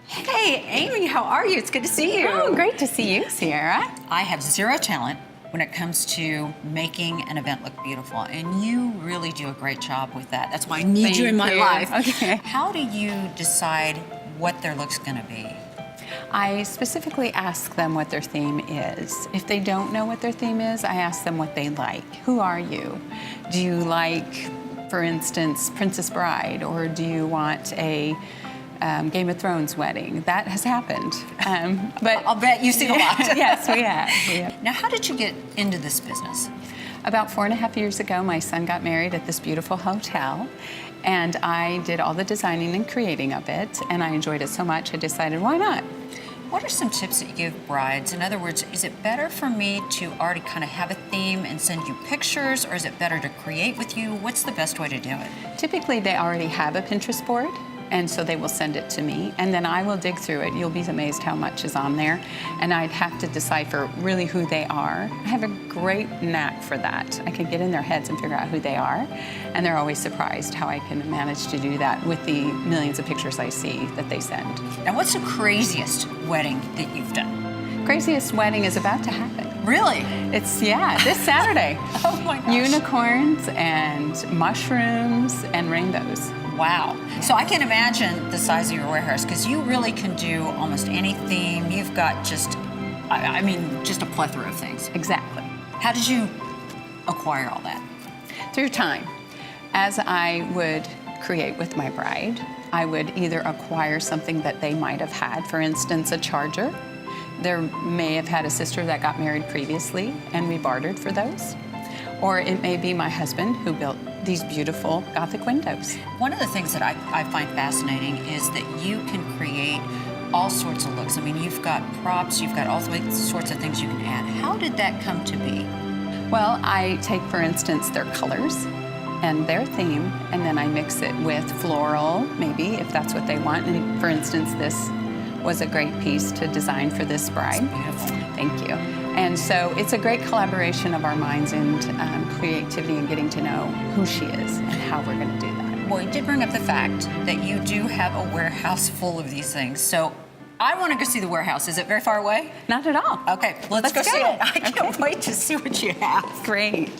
Hey, Amy, how are you? It's good to see you. Oh, great to see you, Sierra. I have zero talent when it comes to making an event look beautiful, and you really do a great job with that. That's why I need you in my life. Okay. How do you decide what their look's gonna be? I specifically ask them what their theme is. If they don't know what their theme is, I ask them what they like. Who are you? Do you like, for instance, Princess Bride, or do you want a Game of Thrones wedding? That has happened. But I'll bet you've seen a lot. Yes, we have. Now, how did you get into this business? About 4.5 years ago, my son got married at this beautiful hotel, and I did all the designing and creating of it, and I enjoyed it so much, I decided, why not? What are some tips that you give brides? In other words, is it better for me to already kind of have a theme and send you pictures, or is it better to create with you? What's the best way to do it? Typically, they already have a Pinterest board, and so they will send it to me, and then I will dig through it. You'll be amazed how much is on there, and I'd have to decipher really who they are. I have a great knack for that. I can get in their heads and figure out who they are, and they're always surprised how I can manage to do that with the millions of pictures I see that they send. Now, what's the craziest wedding that you've done? Craziest wedding is about to happen. Really? It's, yeah, this Saturday. Oh my gosh. Unicorns and mushrooms and rainbows. Wow. So I can imagine the size of your warehouse, because you really can do almost any theme. You've got just, I mean, just a plethora of things. Exactly. How did you acquire all that? Through time. As I would create with my bride, I would either acquire something that they might have had, for instance, a charger. There may have had a sister that got married previously, and we bartered for those. Or it may be my husband who built these beautiful Gothic windows. One of the things that I find fascinating is that you can create all sorts of looks. I mean, you've got props, you've got all sorts of things you can add. How did that come to be? Well, I take, for instance, their colors and their theme, and then I mix it with floral, maybe, if that's what they want. And for instance, this was a great piece to design for this bride. It's beautiful. Thank you. And so it's a great collaboration of our minds and creativity and getting to know who she is and how we're going to do that. Well, you did bring up the fact that you do have a warehouse full of these things. So I want to go see the warehouse. Is it very far away? Not at all. Okay, let's go see it. I can't Okay. wait to see what you have. Great.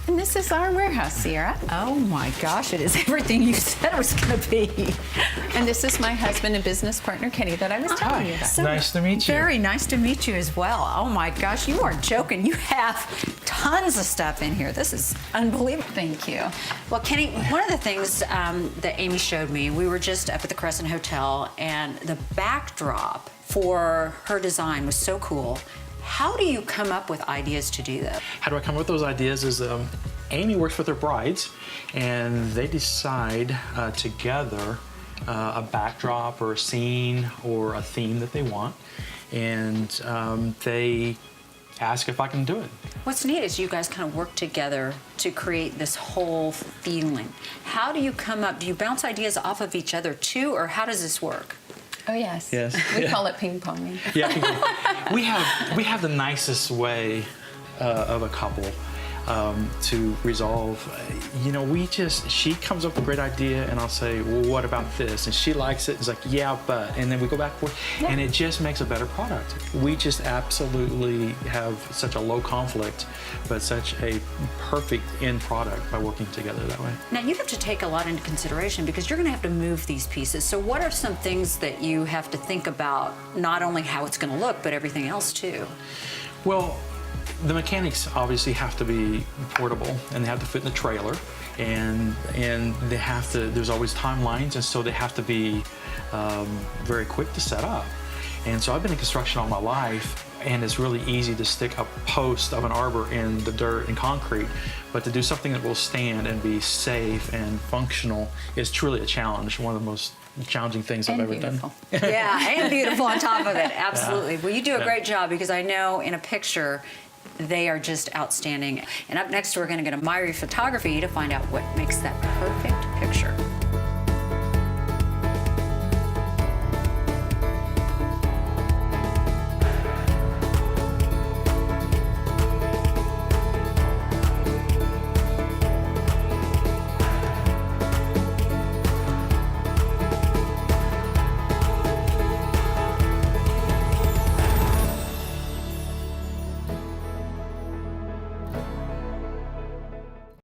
And this is our warehouse, Sierra. Oh my gosh, it is everything you said it was going to be. And this is my husband and business partner, Kenny, that I was telling you about. So Nice to meet you. Very nice to meet you as well. Oh my gosh, you aren't joking. You have tons of stuff in here. This is unbelievable. Thank you. Well, Kenny, one of the things that Amy showed me, we were just up at the Crescent Hotel, and the backdrop for her design was so cool. How do you come up with ideas to do that? How do I come up with those ideas is Amy works with her brides, and they decide together a backdrop or a scene or a theme that they want, and they ask if I can do it. What's neat is you guys kind of work together to create this whole feeling. How do you come up, do you bounce ideas off of each other too, or how does this work? Oh, yes. Yes. We call it ping ponging. Yeah, we have the nicest way of a couple to resolve. You know, she comes up with a great idea, and I'll say, well, what about this? And she likes it. It's like, yeah, but, and then we go back and forth, and it just makes a better product. We just absolutely have such a low conflict, but such a perfect end product by working together that way. Now, you have to take a lot into consideration because you're going to have to move these pieces. So what are some things that you have to think about, not only how it's going to look, but everything else too? Well, the mechanics obviously have to be portable, and they have to fit in the trailer, and they have to, there's always timelines, and so they have to be very quick to set up. And so I've been in construction all my life, and it's really easy to stick a post of an arbor in the dirt and concrete, but to do something that will stand and be safe and functional is truly a challenge, one of the most challenging things I've ever beautiful. done. Yeah, and beautiful on top of it, absolutely. Well, you do a great job, because I know in a picture, they are just outstanding. And up next, we're gonna go to Myri Photography to find out what makes that perfect picture.